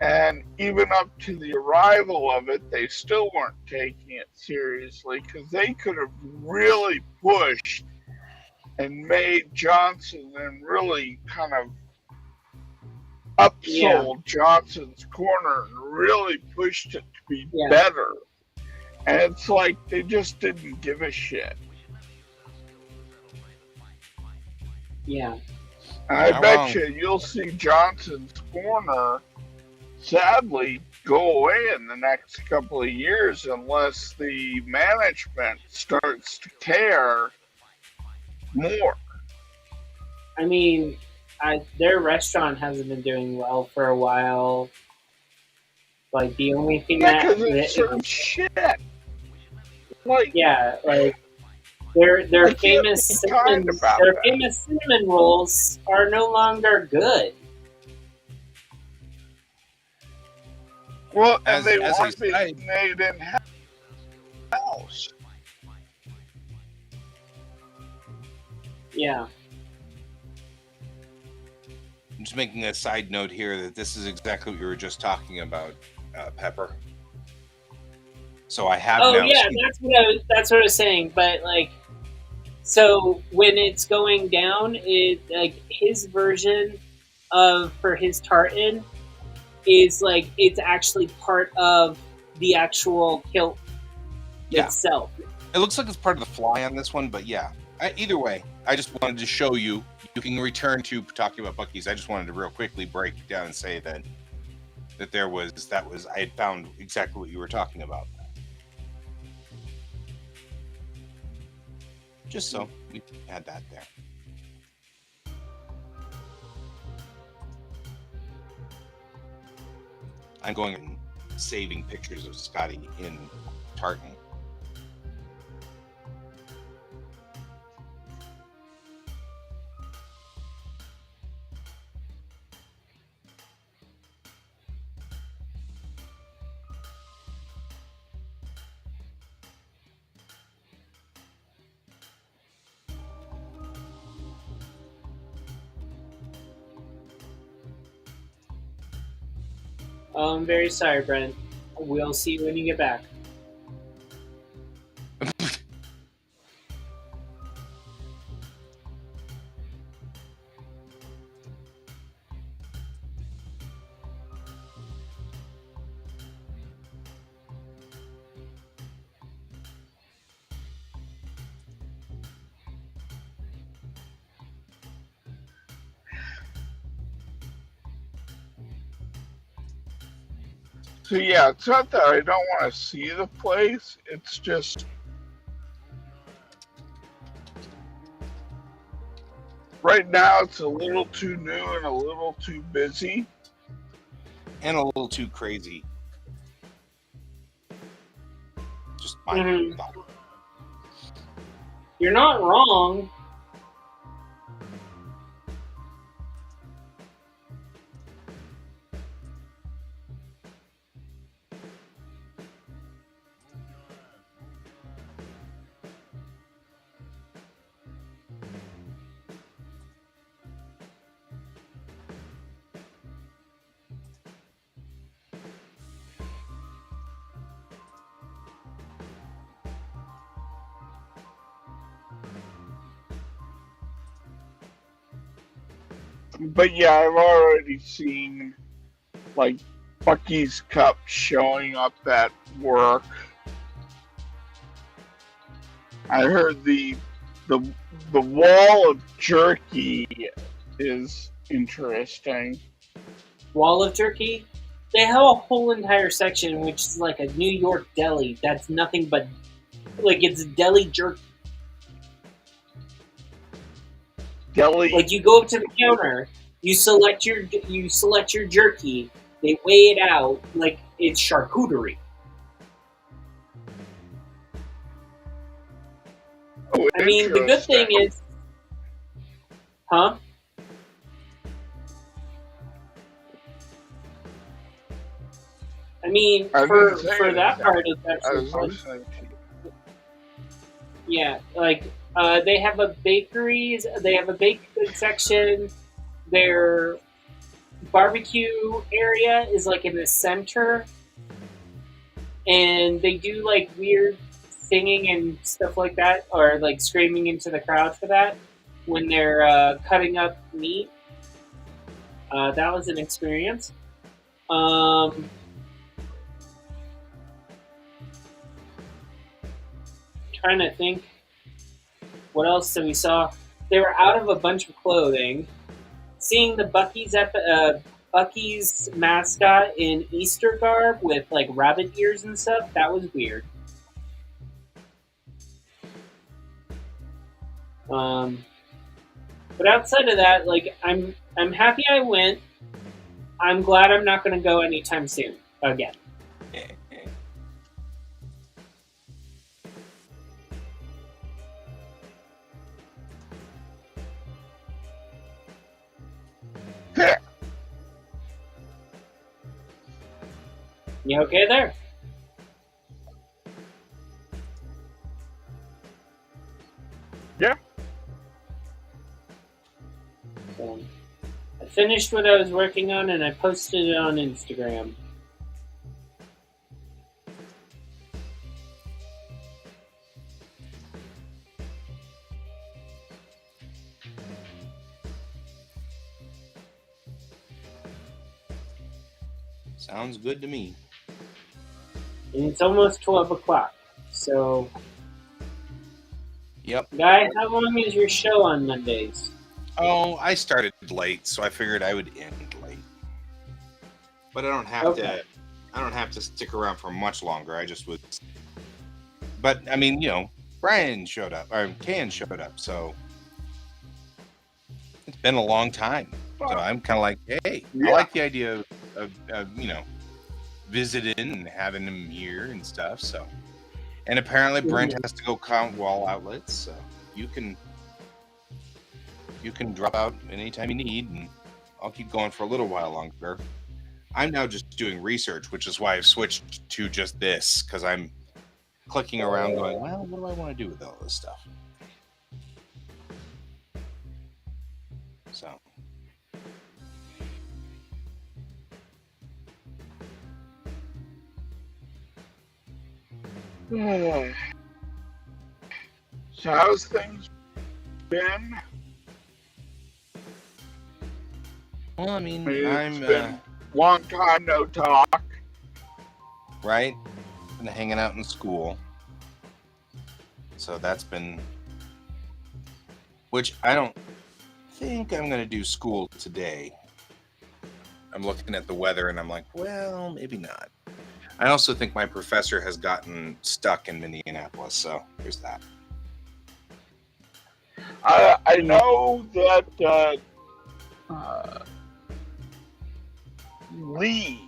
And even up to the arrival of it, they still weren't taking it seriously because they could have really pushed and made Johnson and really kind of upsold Johnson's Corner and really pushed it to be better. And it's like they just didn't give a shit. Yeah. I bet you'll see Johnson's Corner sadly go away in the next couple of years unless the management starts to care more. I mean, their restaurant hasn't been doing well for a while. Like the only thing it serves shit. Like their famous cinnamon rolls are no longer good. Well, and they weren't being made in house. Yeah. I'm just making a side note here that this is exactly what you were just talking about, Pepper. So I have now. Oh yeah, that's what I was saying. But like, so when it's going down, it like his version for his tartan is like it's actually part of the actual kilt itself. It looks like it's part of the fly on this one, but yeah. Either way, I just wanted to show you. You can return to talking about Buc-ee's. I just wanted to real quickly break it down and say that I had found exactly what you were talking about. Just so we had that there. I'm going and saving pictures of Scotty in tartan. Oh, I'm very sorry, Brent. We'll see you when you get back. So yeah, it's not that I don't want to see the place. It's just right now it's a little too new and a little too busy. And a little too crazy. Just my Mhm. thought. You're not wrong. But yeah, I've already seen like Bucky's cup showing up at work. I heard the the wall of jerky is interesting. Wall of Turkey. They have a whole entire section which is like a New York deli. That's nothing but like it's deli jerky. Deli. Like you go up to the counter, you select your jerky. They weigh it out like it's charcuterie. Oh, I mean, the good thing interesting. is, huh? I mean, I didn't say for that anything. part, it's I actually was fun. listening to you. Yeah, like they have a bakeries. They have a baked goods section. Their barbecue area is like in the center, and they do like weird singing and stuff like that, or like screaming into the crowd for that when they're cutting up meat. That was an experience. Trying to think what else we saw. They were out of a bunch of clothing. Seeing the Bucky's mascot in Easter garb with like rabbit ears and stuff, that was weird. Um, but outside of that, like I'm happy I went. I'm glad I'm not going to go anytime soon again. You okay there? Yeah. I finished what I was working on and I posted it on Instagram. Sounds good to me. And it's almost 12 o'clock. So, Yep. Guy, how long is your show on Mondays? Oh, I started late, so I figured I would end late. But I don't have to. I don't have to stick around for much longer. I just would. But I mean, Brian showed up, or Can showed up, so it's been a long time. So I'm kind of like, hey, I like the idea of visiting and having him here and stuff. So, and apparently Brent has to go count wall outlets, so you can drop out anytime you need, and I'll keep going for a little while longer. I'm now just doing research, which is why I've switched to just this, because I'm clicking around going, well, what do I want to do with all this stuff? So So how's things been? Well, I mean, It's been long time no talk. right? Been hanging out in school. So that's been, which I don't think I'm going to do school today. I'm looking at the weather and I'm like, well, maybe not. I also think my professor has gotten stuck in Minneapolis, so there's that. I know that Lee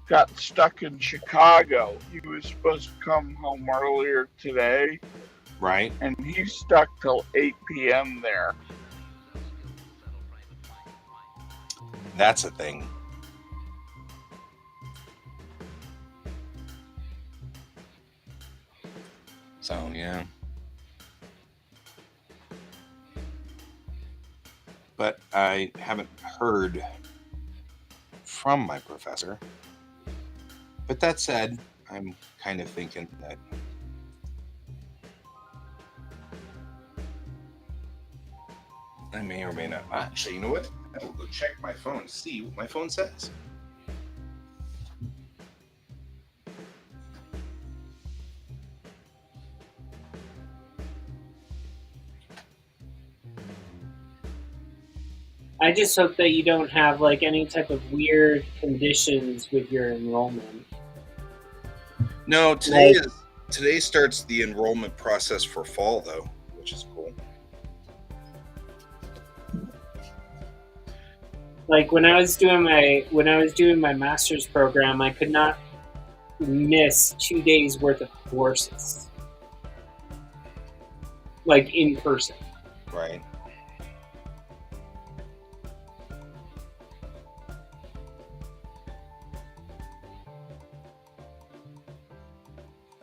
got stuck in Chicago. He was supposed to come home earlier today, Right? and he's stuck till 8 p.m. there. That's a thing. So, yeah. But I haven't heard from my professor. But that said, I'm kind of thinking that I may or may not. Actually, you know what? I will go check my phone, see what my phone says. I just hope that you don't have like any type of weird conditions with your enrollment. No, today starts the enrollment process for fall though, which is cool. Like when I was doing my master's program, I could not miss 2 days worth of courses, like in person. Right.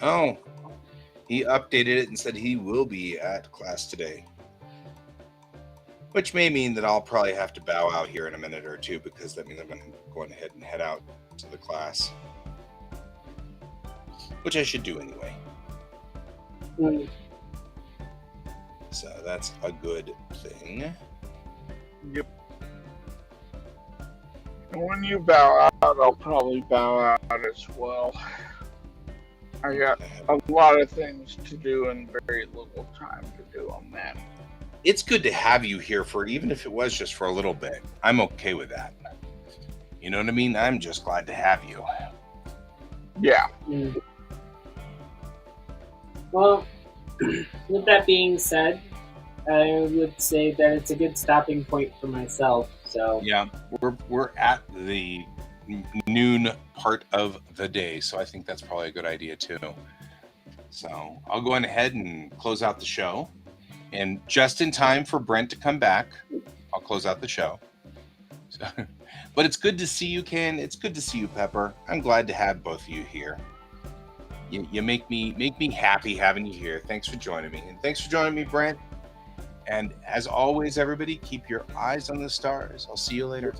Oh, he updated it and said he will be at class today. Which may mean that I'll probably have to bow out here in a minute or two because that means I'm going ahead and head out to the class. Which I should do anyway. Mm. So that's a good thing. Yep. And when you bow out, I'll probably bow out as well. I got a lot of things to do and very little time to do on that. It's good to have you here for it, even if it was just for a little bit. I'm okay with that. You know what I mean? I'm just glad to have you. Yeah. Mm. Well, with that being said, I would say that it's a good stopping point for myself. So Yeah, we're at the noon part of the day, so I think that's probably a good idea too. So I'll go on ahead and close out the show, and just in time for Brent to come back, I'll close out the show. So, but it's good to see you, Ken. It's good to see you, Pepper. I'm glad to have both of you here. You make me happy having you here. Thanks for joining me, and thanks for joining me, Brent. And as always, everybody, keep your eyes on the stars. I'll see you later.